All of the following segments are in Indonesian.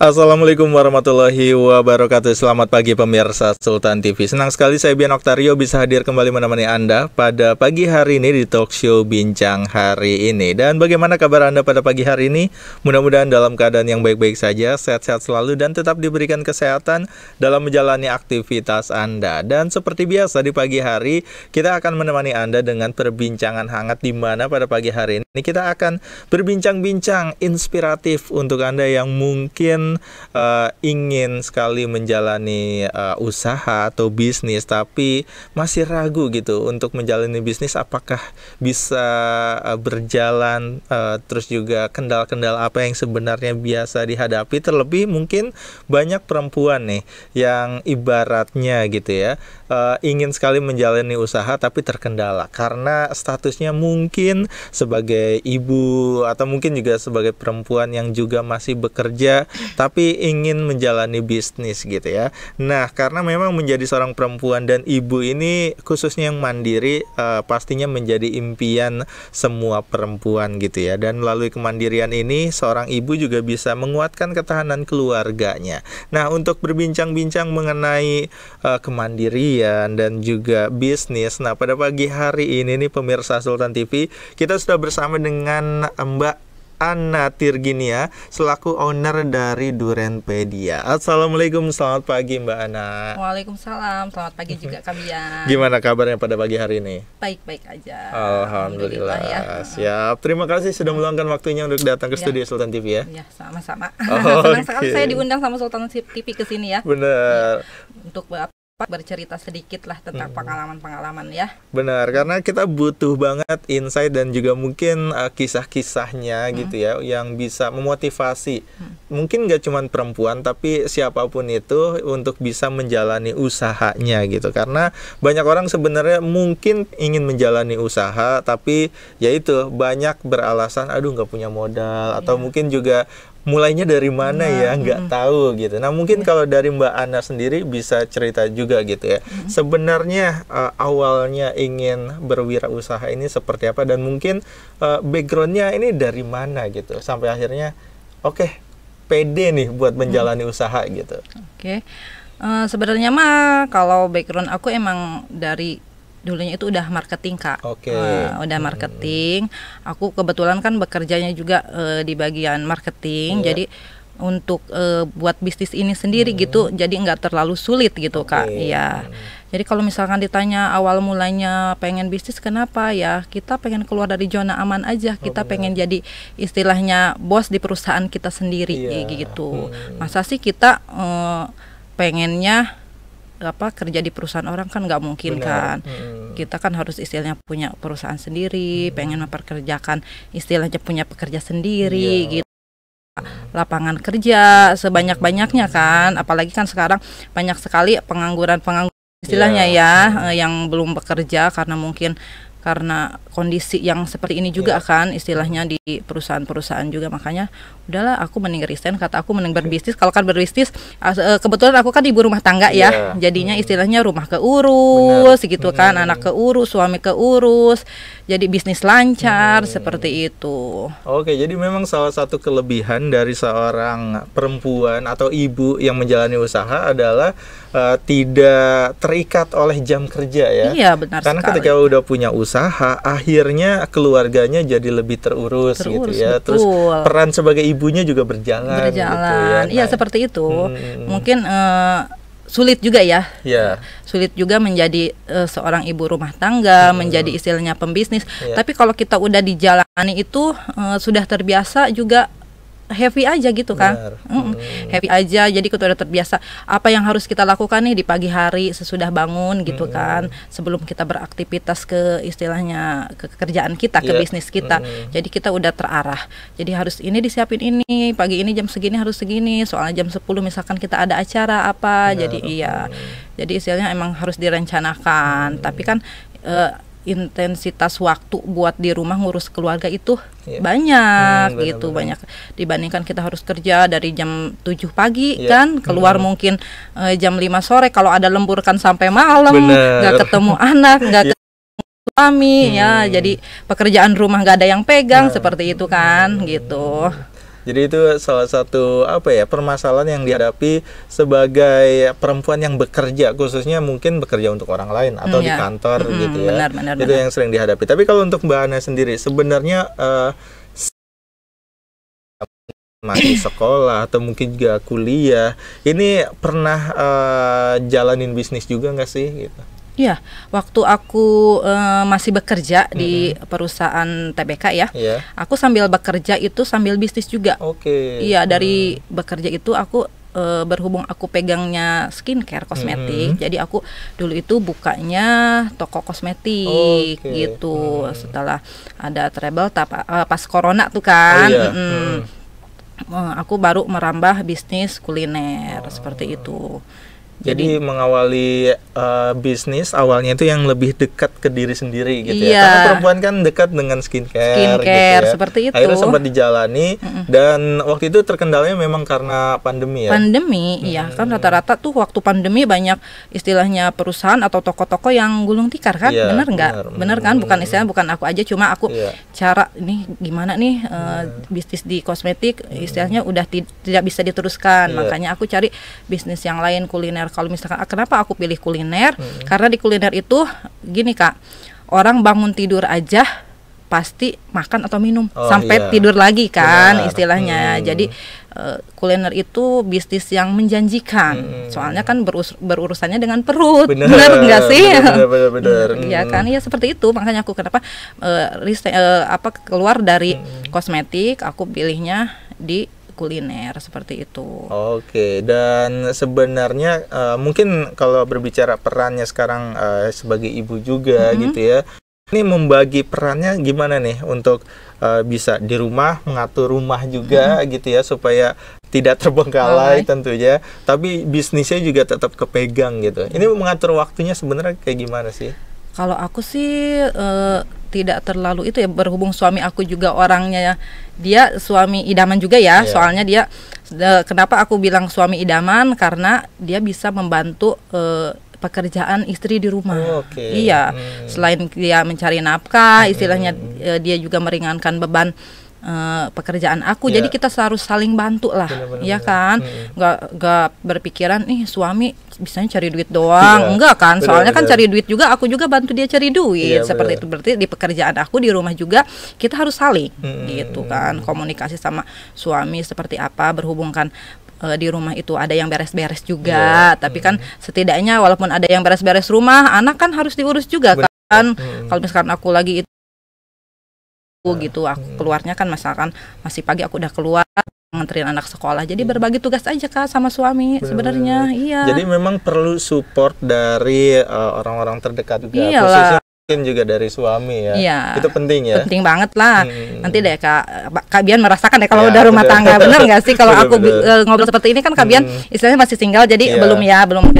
Assalamualaikum warahmatullahi wabarakatuh. Selamat pagi pemirsa Sultan TV. Senang sekali saya Bian Oktario bisa hadir kembali menemani Anda pada pagi hari ini di talk show Bincang Hari ini. Dan bagaimana kabar Anda pada pagi hari ini? Mudah-mudahan dalam keadaan yang baik-baik saja, sehat-sehat selalu dan tetap diberikan kesehatan dalam menjalani aktivitas Anda. Dan seperti biasa di pagi hari kita akan menemani Anda dengan perbincangan hangat, di mana pada pagi hari ini kita akan berbincang-bincang inspiratif untuk Anda yang mungkin ingin sekali menjalani usaha atau bisnis tapi masih ragu gitu untuk menjalani bisnis, apakah bisa berjalan, terus juga kendala-kendala apa yang sebenarnya biasa dihadapi. Terlebih mungkin banyak perempuan nih yang ibaratnya gitu ya, ingin sekali menjalani usaha tapi terkendala karena statusnya mungkin sebagai ibu atau mungkin juga sebagai perempuan yang juga masih bekerja tapi ingin menjalani bisnis gitu ya. Nah, karena memang menjadi seorang perempuan dan ibu ini khususnya yang mandiri, pastinya menjadi impian semua perempuan gitu ya. Dan melalui kemandirian ini seorang ibu juga bisa menguatkan ketahanan keluarganya. Nah, untuk berbincang-bincang mengenai kemandirian dan juga bisnis, nah pada pagi hari ini nih pemirsa Sultan TV, kita sudah bersama dengan Mbak Anna Tirginia selaku owner dari Durenpedia. Assalamualaikum, selamat pagi Mbak Anna. Waalaikumsalam, selamat pagi juga Kak Bian. Gimana kabarnya pada pagi hari ini? Baik-baik aja. Alhamdulillah ya. Siap. Terima kasih sudah meluangkan waktunya untuk datang ke studio Sultan TV ya. Ya, sama-sama. Okay. Senang sekali saya diundang sama Sultan TV ke sini ya. Benar. Ya, untuk bercerita sedikit lah tentang pengalaman-pengalaman ya. Benar, karena kita butuh banget insight dan juga mungkin kisah-kisahnya gitu ya, yang bisa memotivasi mungkin gak cuma perempuan tapi siapapun itu untuk bisa menjalani usahanya gitu. Karena banyak orang sebenarnya mungkin ingin menjalani usaha tapi yaitu banyak beralasan aduh gak punya modal atau mungkin juga mulainya dari mana ya nggak tahu gitu. Nah mungkin kalau dari Mbak Anna sendiri bisa cerita juga gitu ya, sebenarnya awalnya ingin berwirausaha ini seperti apa dan mungkin backgroundnya ini dari mana gitu sampai akhirnya oke, pede nih buat menjalani usaha gitu. Oke. Sebenarnya mah kalau background aku emang dari dulunya itu udah marketing Kak. Oke. Udah marketing. Aku kebetulan kan bekerjanya juga di bagian marketing. Jadi untuk buat bisnis ini sendiri gitu, jadi nggak terlalu sulit gitu Kak. Iya. Jadi kalau misalkan ditanya awal mulanya pengen bisnis kenapa ya, kita pengen keluar dari zona aman aja. Kita pengen jadi istilahnya bos di perusahaan kita sendiri gitu. Masa sih kita pengennya kerja di perusahaan orang kan nggak mungkin. Benar. Kan kita kan harus istilahnya punya perusahaan sendiri, pengen memperkerjakan istilahnya punya pekerja sendiri gitu, lapangan kerja sebanyak-banyaknya kan, apalagi kan sekarang banyak sekali pengangguran istilahnya yang belum bekerja karena kondisi yang seperti ini juga kan istilahnya di perusahaan-perusahaan juga. Makanya udahlah aku mending resign, kata aku mending berbisnis. Kalau kan berbisnis kebetulan aku kan ibu rumah tangga ya, jadinya istilahnya rumah keurus gitu kan, anak keurus, suami keurus, jadi bisnis lancar seperti itu. Oke, jadi memang salah satu kelebihan dari seorang perempuan atau ibu yang menjalani usaha adalah tidak terikat oleh jam kerja ya. Iya, benar karena sekali. Ketika udah punya usaha, akhirnya keluarganya jadi lebih terurus gitu ya. Betul. Terus peran sebagai ibunya juga berjalan. Gitu ya. Iya, seperti itu. Mungkin sulit juga ya. Sulit juga menjadi seorang ibu rumah tangga, menjadi istilahnya pembisnis. Tapi kalau kita udah dijalani itu sudah terbiasa juga, happy aja gitu kan. Happy aja, jadi kita udah terbiasa apa yang harus kita lakukan nih di pagi hari sesudah bangun gitu kan, sebelum kita beraktivitas ke istilahnya ke kerjaan kita, ke bisnis kita. Jadi kita udah terarah, jadi harus ini disiapin ini, pagi ini jam segini harus segini, soalnya jam 10 misalkan kita ada acara apa. Jadi jadi istilahnya emang harus direncanakan. Tapi kan intensitas waktu buat di rumah ngurus keluarga itu banyak gitu, banyak dibandingkan kita harus kerja dari jam 7 pagi kan, keluar mungkin jam 5 sore, kalau ada lembur kan sampai malam, nggak ketemu anak, nggak ketemu suami ya, jadi pekerjaan rumah nggak ada yang pegang seperti itu kan gitu. Jadi itu salah satu apa ya, permasalahan yang dihadapi sebagai perempuan yang bekerja, khususnya mungkin bekerja untuk orang lain atau di kantor gitu ya. Benar. Yang sering dihadapi. Tapi kalau untuk Mbak Ana sendiri sebenarnya masih sekolah atau mungkin juga kuliah, ini pernah jalanin bisnis juga nggak sih gitu? Iya, waktu aku masih bekerja di perusahaan TBK ya, aku sambil bekerja itu sambil bisnis juga. Iya, dari bekerja itu aku berhubung aku pegangnya skincare kosmetik, jadi aku dulu itu bukanya toko kosmetik gitu. Setelah ada trouble pas corona tuh kan, aku baru merambah bisnis kuliner seperti itu. Jadi mengawali bisnis awalnya itu yang lebih dekat ke diri sendiri gitu ya. Karena perempuan kan dekat dengan skincare gitu ya. Seperti itu. Akhirnya sempat dijalani dan waktu itu terkendalanya memang karena pandemi ya. Pandemi, iya kan rata-rata tuh waktu pandemi banyak istilahnya perusahaan atau toko-toko yang gulung tikar kan, bener nggak? Bener kan? Bukan istilahnya bukan aku aja, cuma aku cara ini gimana nih bisnis di kosmetik istilahnya udah tidak bisa diteruskan, makanya aku cari bisnis yang lain kuliner. Kalau misalkan kenapa aku pilih kuliner? Karena di kuliner itu gini Kak, orang bangun tidur aja pasti makan atau minum sampai tidur lagi kan istilahnya. Jadi kuliner itu bisnis yang menjanjikan. Soalnya kan berurusannya dengan perut. Bener nggak sih? Bener. Ya kan, ya seperti itu. Makanya aku kenapa keluar dari kosmetik, aku pilihnya di kuliner seperti itu. Dan sebenarnya mungkin kalau berbicara perannya sekarang sebagai ibu juga gitu ya, ini membagi perannya gimana nih untuk bisa di rumah mengatur rumah juga gitu ya supaya tidak terbengkalai tentunya, tapi bisnisnya juga tetap kepegang gitu. Ini mengatur waktunya sebenarnya kayak gimana sih? Kalau aku sih tidak terlalu itu ya, berhubung suami aku juga orangnya dia suami idaman juga ya. Soalnya dia kenapa aku bilang suami idaman, karena dia bisa membantu pekerjaan istri di rumah. Iya, selain dia mencari nafkah istilahnya, dia juga meringankan beban pekerjaan aku. Jadi kita harus saling bantu lah, ya kan? Nggak berpikiran nih suami bisanya cari duit doang, enggak kan? Soalnya kan cari duit juga, aku juga bantu dia cari duit, seperti itu. Berarti di pekerjaan aku di rumah juga kita harus saling gitu kan, komunikasi sama suami seperti apa, berhubung kan di rumah itu ada yang beres-beres juga, tapi kan setidaknya walaupun ada yang beres-beres rumah, anak kan harus diurus juga kan. Kalau misalkan aku lagi gitu, aku keluarnya kan misalkan masih pagi aku udah keluar nganterin anak sekolah, jadi berbagi tugas aja Kak sama suami sebenarnya. Jadi memang perlu support dari orang-orang terdekat juga, khususnya mungkin juga dari suami ya. Itu penting ya. Penting banget lah. Nanti deh Kak Bian merasakan ya kalau udah rumah tangga, bener nggak sih kalau aku ngobrol seperti ini kan Kak Bian istilahnya masih single, jadi belum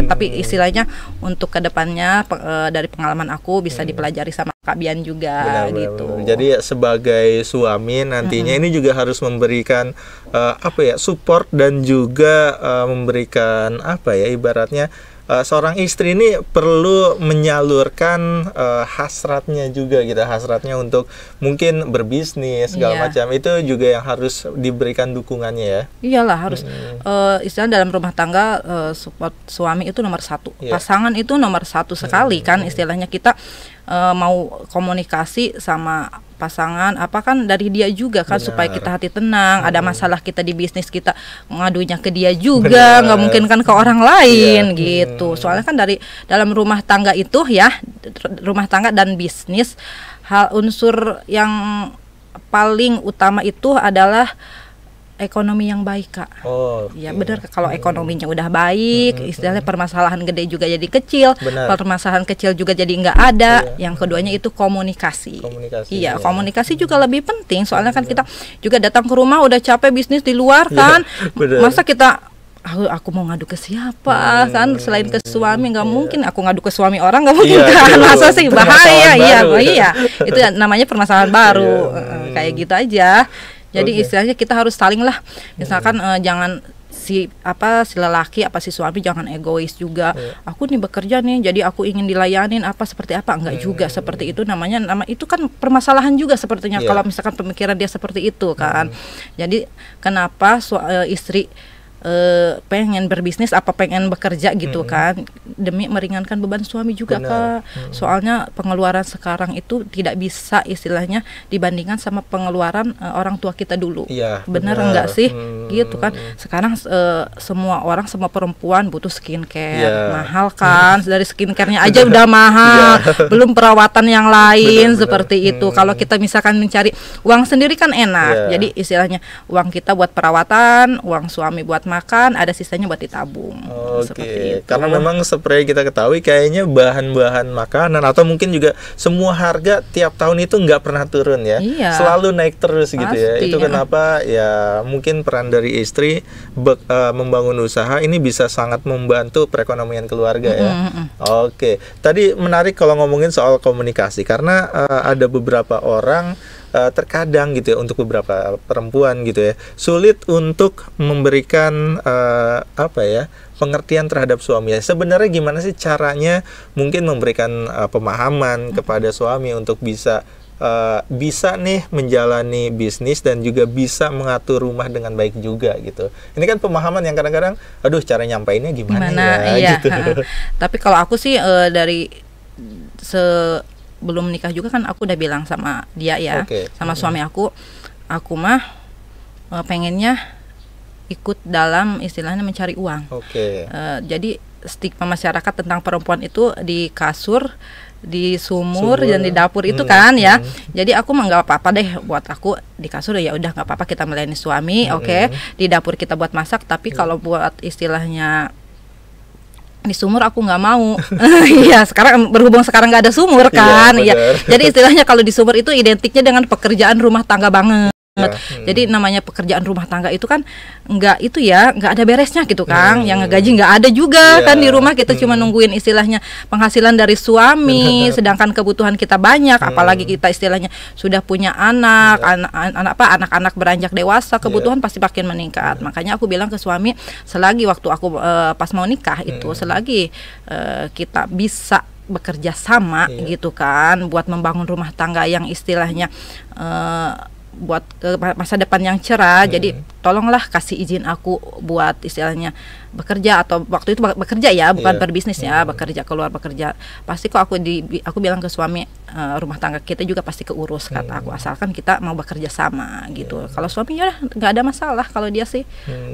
tapi istilahnya untuk kedepannya dari pengalaman aku bisa dipelajari sama Kak Bian juga gitu. Jadi sebagai suami nantinya ini juga harus memberikan support dan juga memberikan ibaratnya seorang istri ini perlu menyalurkan hasratnya juga gitu, hasratnya untuk mungkin berbisnis segala macam, itu juga yang harus diberikan dukungannya ya. Iyalah harus istilah dalam rumah tangga support suami itu nomor satu, pasangan itu nomor satu sekali kan istilahnya. Kita mau komunikasi sama pasangan apa kan dari dia juga kan, supaya kita hati tenang. Ada masalah kita di bisnis, kita ngadunya ke dia juga, nggak mungkin kan ke orang lain gitu. Soalnya kan dari dalam rumah tangga itu rumah tangga dan bisnis, hal unsur yang paling utama itu adalah ekonomi yang baik Kak. Ya benar, kalau ekonominya udah baik, istilahnya permasalahan gede juga jadi kecil, permasalahan kecil juga jadi nggak ada. Yang keduanya itu komunikasi. Komunikasi juga lebih penting, soalnya kan kita juga datang ke rumah udah capek bisnis di luar kan, masa kita aku mau ngadu ke siapa kan selain ke suami? Nggak mungkin aku ngadu ke suami orang, nggak mungkin kan, masa sih, bahaya. Itu namanya permasalahan baru. Kayak gitu aja. Jadi istilahnya kita harus saling lah, misalkan jangan si lelaki si suami jangan egois juga. Aku nih bekerja nih, jadi aku ingin dilayanin seperti apa, enggak juga seperti itu. Nama itu kan permasalahan juga sepertinya kalau misalkan pemikiran dia seperti itu kan. Jadi kenapa istri pengen berbisnis pengen bekerja gitu kan, demi meringankan beban suami juga. Kak. Soalnya pengeluaran sekarang itu tidak bisa istilahnya dibandingkan sama pengeluaran orang tua kita dulu. Bener enggak sih? Gitu kan. Sekarang semua perempuan butuh skincare, mahal kan? Dari skincare-nya aja udah mahal, belum perawatan yang lain seperti itu. Kalau kita misalkan mencari uang sendiri kan enak. Jadi istilahnya uang kita buat perawatan, uang suami buat makan, ada sisanya buat ditabung. Seperti itu. Karena memang seperti kita ketahui kayaknya bahan-bahan makanan atau mungkin juga semua harga tiap tahun itu nggak pernah turun ya. Selalu naik terus gitu ya. Itu kenapa ya mungkin peran dari istri membangun usaha ini bisa sangat membantu perekonomian keluarga ya. Tadi menarik kalau ngomongin soal komunikasi karena ada beberapa orang terkadang gitu ya, untuk beberapa perempuan gitu ya, sulit untuk memberikan pengertian terhadap suami. Sebenarnya gimana sih caranya mungkin memberikan pemahaman kepada suami untuk bisa nih menjalani bisnis dan juga bisa mengatur rumah dengan baik juga gitu. Ini kan pemahaman yang kadang-kadang cara nyampainnya gimana ya gitu. Tapi kalau aku sih dari belum menikah juga kan aku udah bilang sama dia ya, sama suami aku mah pengennya ikut dalam istilahnya mencari uang. Jadi stigma masyarakat tentang perempuan itu di kasur, di sumur dan di dapur itu kan ya. Jadi aku mah nggak apa-apa deh, buat aku di kasur ya udah nggak apa-apa, kita melayani suami. Di dapur kita buat masak. Tapi kalau buat istilahnya di sumur aku nggak mau. Sekarang berhubung sekarang nggak ada sumur kan. Jadi istilahnya kalau di sumur itu identiknya dengan pekerjaan rumah tangga banget. Jadi namanya pekerjaan rumah tangga itu kan nggak ada beresnya gitu Kang. Yang ngegaji nggak ada juga kan di rumah, kita cuma nungguin istilahnya penghasilan dari suami. Sedangkan kebutuhan kita banyak, apalagi kita istilahnya sudah punya anak-anak beranjak dewasa, kebutuhan pasti makin meningkat. Makanya aku bilang ke suami, selagi waktu aku pas mau nikah itu, selagi kita bisa bekerja sama gitu kan, buat membangun rumah tangga yang istilahnya buat masa depan yang cerah. Jadi tolonglah kasih izin aku buat istilahnya bekerja, atau waktu itu bekerja ya, bukan berbisnis ya, keluar bekerja. Pasti kok aku bilang ke suami, rumah tangga kita juga pasti keurus kata aku, asalkan kita mau bekerja sama gitu. Kalau suami ya nggak ada masalah kalau dia sih.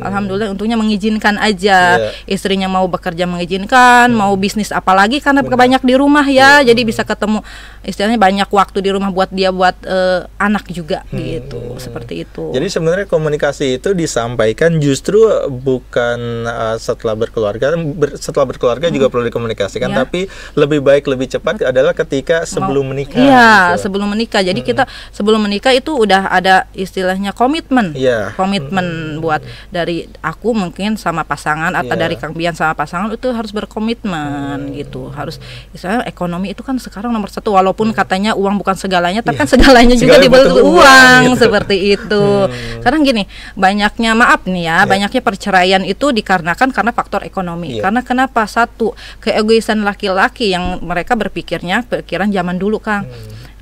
Alhamdulillah untungnya mengizinkan aja. Istrinya mau bekerja mengizinkan, mau bisnis apalagi karena banyak di rumah ya. Jadi bisa ketemu istilahnya banyak waktu di rumah buat dia, buat anak juga gitu. Seperti itu. Jadi sebenarnya komunikasi itu disampaikan justru bukan setelah berkeluarga juga perlu dikomunikasikan, tapi lebih baik lebih cepat adalah ketika sebelum menikah. Sebelum menikah. Jadi kita sebelum menikah itu udah ada istilahnya komitmen. Komitmen buat dari aku mungkin sama pasangan, atau dari Kang Bian sama pasangan itu harus berkomitmen gitu. Harus istilahnya ekonomi itu kan sekarang nomor satu, walaupun katanya uang bukan segalanya, tapi kan segalanya juga dibutuhkan uang gitu. Seperti itu. Sekarang gini, banyaknya banyaknya perceraian itu dikarenakan karena faktor ekonomi. Karena kenapa? Satu, keegoisan laki-laki yang mereka pikiran zaman dulu Kang.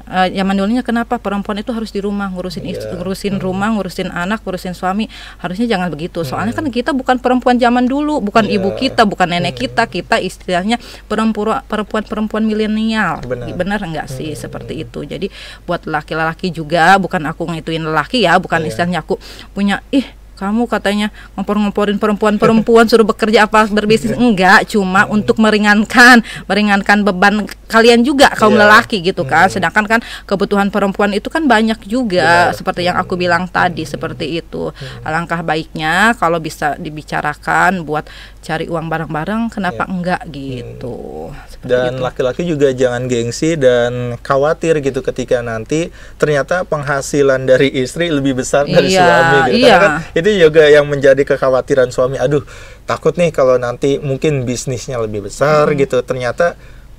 Zaman dulunya kenapa perempuan itu harus di rumah ngurusin rumah, ngurusin anak, ngurusin suami. Harusnya jangan begitu. Soalnya kan kita bukan perempuan zaman dulu, bukan ibu kita, bukan nenek kita istilahnya perempuan milenial. Benar enggak sih seperti itu. Jadi buat laki-laki juga, bukan aku ngituin lelaki ya, bukan istilahnya aku punya kamu katanya ngomporin perempuan suruh bekerja apa berbisnis, enggak, cuma untuk meringankan beban kalian juga kaum lelaki gitu kan. Sedangkan kan kebutuhan perempuan itu kan banyak juga, seperti yang aku bilang tadi, seperti itu. Alangkah baiknya kalau bisa dibicarakan buat cari uang bareng-bareng, kenapa enggak gitu. Dan laki-laki juga jangan gengsi dan khawatir gitu ketika nanti ternyata penghasilan dari istri lebih besar dari suami gitu. Karena kan itu juga yang menjadi kekhawatiran suami. Aduh, takut nih kalau nanti mungkin bisnisnya lebih besar gitu, ternyata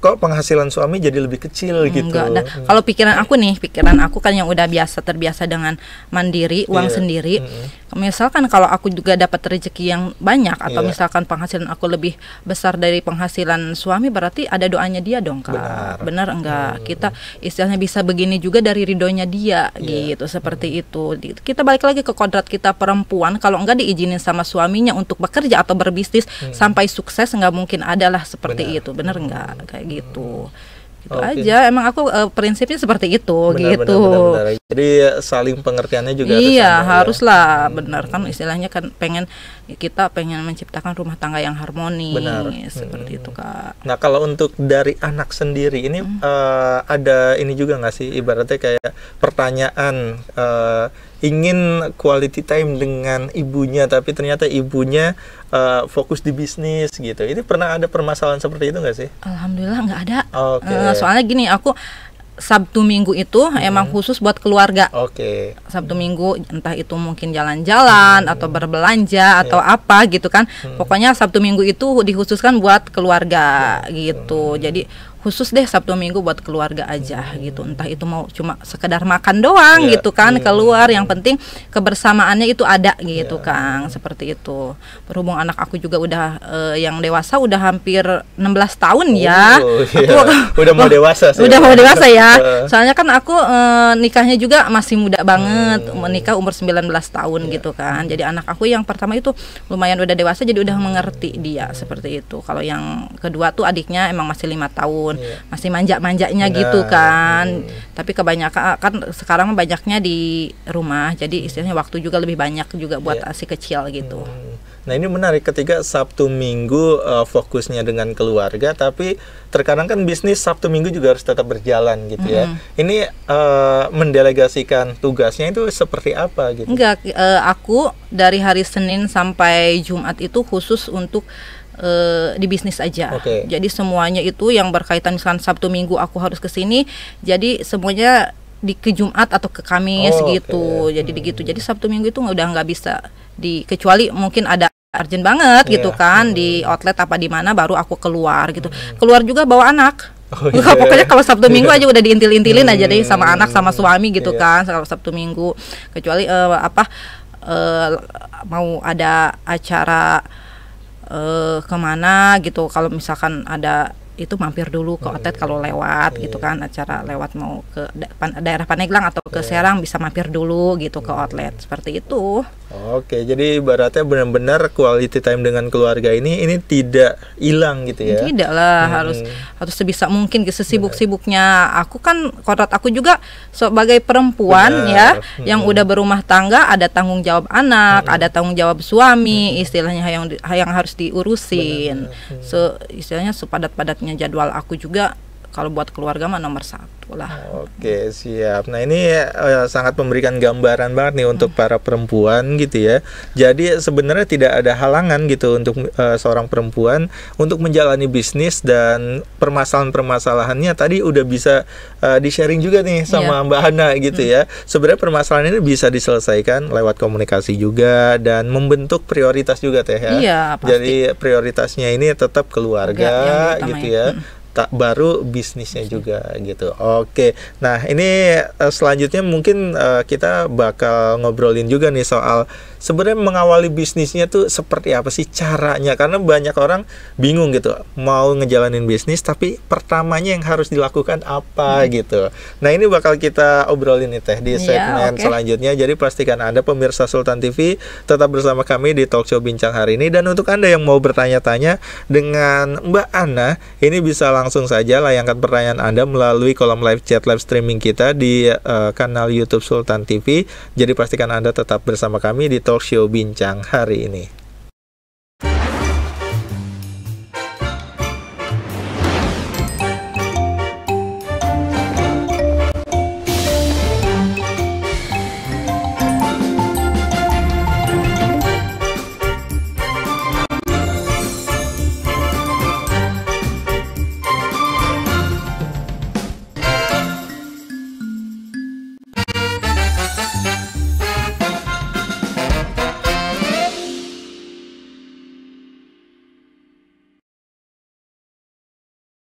kok penghasilan suami jadi lebih kecil gitu. Enggak. Kalau pikiran aku kan yang udah terbiasa dengan mandiri, uang sendiri. Misalkan kalau aku juga dapat rezeki yang banyak atau misalkan penghasilan aku lebih besar dari penghasilan suami, berarti ada doanya dia dong, Kak. Benar enggak? Kita istilahnya bisa begini juga dari ridhonya dia gitu, seperti itu. Kita balik lagi ke kodrat kita perempuan, kalau enggak diizinin sama suaminya untuk bekerja atau berbisnis sampai sukses, enggak mungkin adalah seperti itu. Benar enggak? Kayak gitu. Itu aja, emang aku prinsipnya seperti itu. Benar. Jadi saling pengertiannya juga haruslah benar kan, istilahnya kan kita pengen menciptakan rumah tangga yang harmonis, seperti itu, Kak. Nah, kalau untuk dari anak sendiri ini ada ini juga nggak sih, ibaratnya kayak pertanyaan ingin quality time dengan ibunya, tapi ternyata ibunya fokus di bisnis gitu. Ini pernah ada permasalahan seperti itu nggak sih? Alhamdulillah nggak ada. Soalnya gini, aku Sabtu Minggu itu emang khusus buat keluarga. Sabtu Minggu entah itu mungkin jalan-jalan atau berbelanja atau apa gitu kan. Pokoknya Sabtu Minggu itu dikhususkan buat keluarga gitu. Jadi khusus deh Sabtu Minggu buat keluarga aja gitu. Entah itu mau cuma sekedar makan doang gitu kan, keluar, yang penting kebersamaannya itu ada gitu, Kang. Seperti itu. Berhubung anak aku juga udah yang dewasa, udah hampir 16 tahun ya. Aku udah mau dewasa sih. Udah mau dewasa ya. Soalnya kan aku nikahnya juga masih muda banget, menikah umur 19 tahun gitu kan. Jadi anak aku yang pertama itu lumayan udah dewasa, jadi udah mengerti dia, seperti itu. Kalau yang kedua tuh adiknya emang masih 5 tahun. Masih manja-manjanya gitu kan. Tapi kebanyakan kan sekarang banyaknya di rumah, jadi istilahnya waktu juga lebih banyak juga buat si kecil gitu. Nah, ini menarik ketika Sabtu Minggu fokusnya dengan keluarga, tapi terkadang kan bisnis Sabtu Minggu juga harus tetap berjalan gitu ya. Ini mendelegasikan tugasnya itu seperti apa gitu? Enggak, aku dari hari Senin sampai Jumat itu khusus untuk di bisnis aja. Jadi semuanya itu yang berkaitan, misalkan Sabtu Minggu aku harus ke sini, jadi semuanya ke Jumat atau ke Kamis gitu. Jadi gitu. Jadi Sabtu Minggu itu udah nggak bisa kecuali mungkin ada urgent banget gitu kan, di outlet apa di mana baru aku keluar gitu. Keluar juga bawa anak. Pokoknya kalau Sabtu Minggu aja udah diintil-intilin aja deh sama anak sama suami gitu kan. Kalau Sabtu Minggu kecuali mau ada acara kemana gitu, kalau misalkan ada itu mampir dulu ke outlet kalau lewat gitu kan, acara lewat mau ke daerah Pandeglang atau ke Serang bisa mampir dulu gitu ke outlet, seperti itu. Jadi ibaratnya benar-benar quality time dengan keluarga ini tidak hilang gitu ya. Tidak lah, harus sebisa mungkin, sesibuk-sibuknya. Aku kan kodrat aku juga sebagai perempuan yang udah berumah tangga, ada tanggung jawab anak, ada tanggung jawab suami, istilahnya yang harus diurusin. Istilahnya sepadat-padatnya jadwal aku juga. Kalau buat keluarga mah nomor 1 lah. Siap. Nah, ini sangat memberikan gambaran banget nih untuk para perempuan gitu ya. Jadi sebenarnya tidak ada halangan gitu untuk seorang perempuan untuk menjalani bisnis, dan permasalahan-permasalahannya tadi udah bisa di-sharing juga nih sama Mbak Hana gitu ya. Sebenarnya permasalahan ini bisa diselesaikan lewat komunikasi juga dan membentuk prioritas juga Teh ya. Iya, pasti. Jadi prioritasnya ini tetap keluarga gitu ya. Baru bisnisnya juga gitu. Nah ini selanjutnya mungkin kita bakal ngobrolin juga nih soal sebenarnya mengawali bisnisnya tuh seperti apa sih caranya, karena banyak orang bingung gitu mau ngejalanin bisnis, tapi pertamanya yang harus dilakukan apa gitu. Nah ini bakal kita obrolin nih Teh di segmen selanjutnya. Jadi pastikan Anda pemirsa Sultan TV tetap bersama kami di Talkshow Bincang hari ini. Dan untuk Anda yang mau bertanya-tanya dengan Mbak Ana, ini bisa langsung saja layangkan pertanyaan Anda melalui kolom live chat live streaming kita di kanal YouTube Sultan TV. Jadi pastikan Anda tetap bersama kami di Talkshow Bincang hari ini.